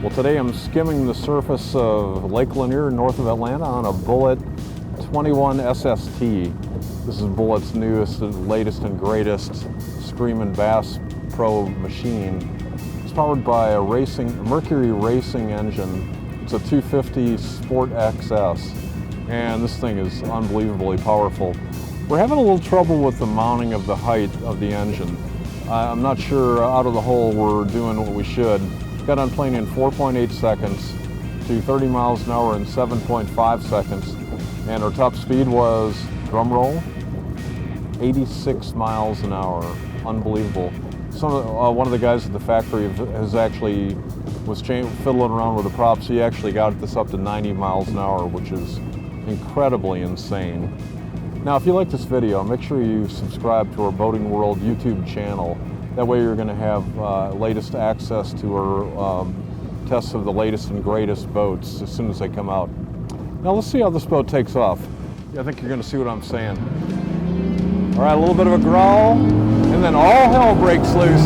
Well, today I'm skimming the surface of Lake Lanier north of Atlanta on a Bullet 21 SST. This is Bullet's newest and latest and greatest Screamin' Bass Pro machine. It's powered by a Mercury racing engine. It's a 250 Sport XS, and this thing is unbelievably powerful. We're having a little trouble with the mounting of the height of the engine. I'm not sure out of the hole we're doing what we should. Got on plane in 4.8 seconds to 30 miles an hour in 7.5 seconds. And our top speed was, drum roll, 86 miles an hour. Unbelievable. One of the guys at the factory was fiddling around with the props. He actually got this up to 90 miles an hour, which is incredibly insane. Now, if you like this video, make sure you subscribe to our Boating World YouTube channel. That way you're going to have latest access to our tests of the latest and greatest boats as soon as they come out. Now let's see how this boat takes off. I think you're going to see what I'm saying. All right, a little bit of a growl, and then all hell breaks loose.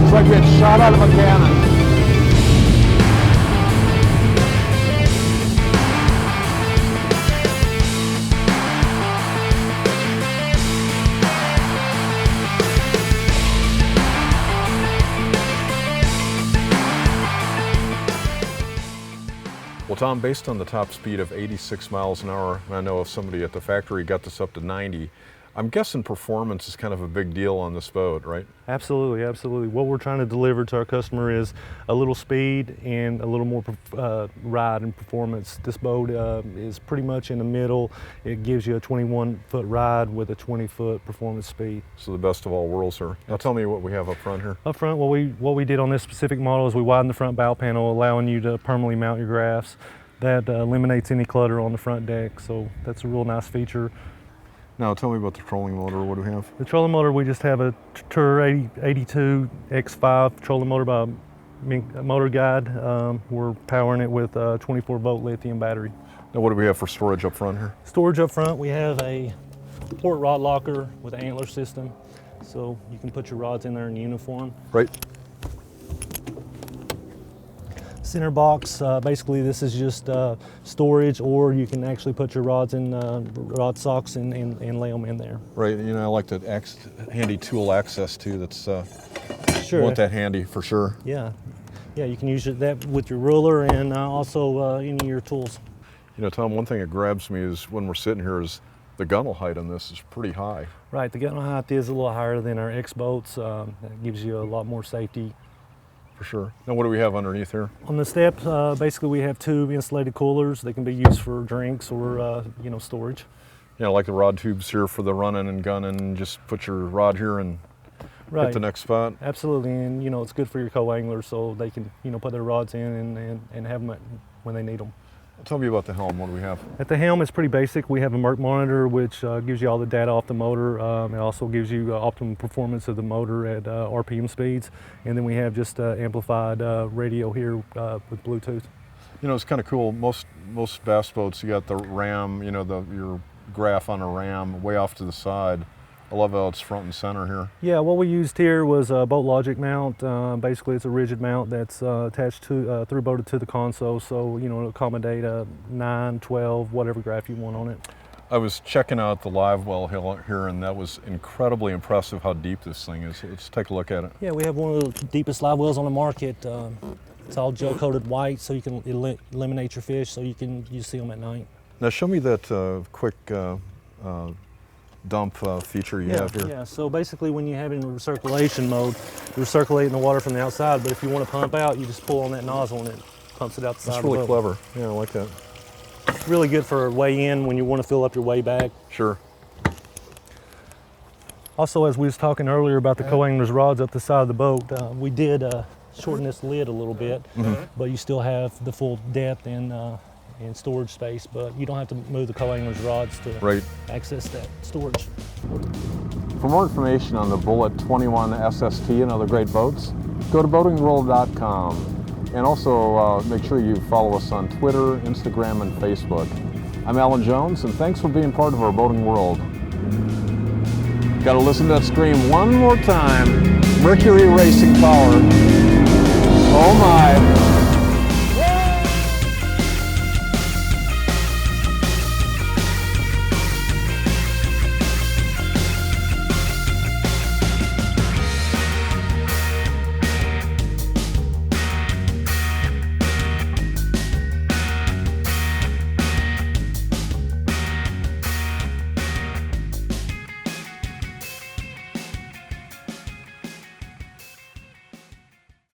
It's like being shot out of a cannon. Well, Tom, based on the top speed of 86 miles an hour, and I know if somebody at the factory got this up to 90, I'm guessing performance is kind of a big deal on this boat, right? Absolutely, absolutely. What we're trying to deliver to our customer is a little speed and a little more ride and performance. This boat is pretty much in the middle. It gives you a 21-foot ride with a 20-foot performance speed. So the best of all worlds here. Now tell me what we have up front here. Up front, what we did on this specific model is we widened the front bow panel, allowing you to permanently mount your graphs. That eliminates any clutter on the front deck, so that's a real nice feature. Now tell me about the trolling motor. What do we have? The trolling motor, we just have a Tour 82 X5 trolling motor by Motor Guide. We're powering it with a 24-volt lithium battery. Now what do we have for storage up front here? Storage up front, we have a port rod locker with an antler system, so you can put your rods in there in uniform. Right. Center box, basically this is just storage, or you can actually put your rods in rod socks and lay them in there. Right, you know, I like that handy tool access too. That's sure. You want that handy for sure. Yeah, you can use that with your ruler and also any of your tools. You know, Tom, one thing that grabs me is when we're sitting here is the gunnel height on this is pretty high. Right, the gunnel height is a little higher than our X boats. That gives you a lot more safety. For sure. Now what do we have underneath here? On the steps, basically we have two insulated coolers. They can be used for drinks or storage. Yeah, like the rod tubes here for the running and gunning. Just put your rod here and hit the next spot. Absolutely, and it's good for your co-anglers so they can put their rods in and have them when they need them. Tell me about the helm. What do we have? At the helm, it's pretty basic. We have a Merc monitor, which gives you all the data off the motor. It also gives you optimum performance of the motor at RPM speeds. And then we have just amplified radio here with Bluetooth. You know, it's kind of cool. Most bass boats, you got the ram, your graph on a ram way off to the side. I love how it's front and center here. Yeah, what we used here was a Boat Logic mount. Basically, it's a rigid mount that's attached to, through-boated to the console, so to accommodate a 9, 12, whatever graph you want on it. I was checking out the live well here, and that was incredibly impressive how deep this thing is. Let's take a look at it. Yeah, we have one of the deepest live wells on the market. It's all gel-coated white, so you can eliminate your fish, so you see them at night. Now, show me that quick dump feature you have here. Yeah, so basically when you have it in recirculation mode, you're recirculating the water from the outside, but if you want to pump out, you just pull on that nozzle and it pumps it out the side. That's really clever. Yeah, I like that. It's really good for way in when you want to fill up your way back. Sure. Also, as we was talking earlier about the co-angler's rods up the side of the boat, we did shorten this lid a little bit, but you still have the full depth and storage space, but you don't have to move the co-angler's rods to access that storage. For more information on the Bullet 21 SST and other great boats, go to boatingworld.com. And also make sure you follow us on Twitter, Instagram, and Facebook. I'm Alan Jones, and thanks for being part of our boating world. Got to listen to that scream one more time. Mercury Racing Power.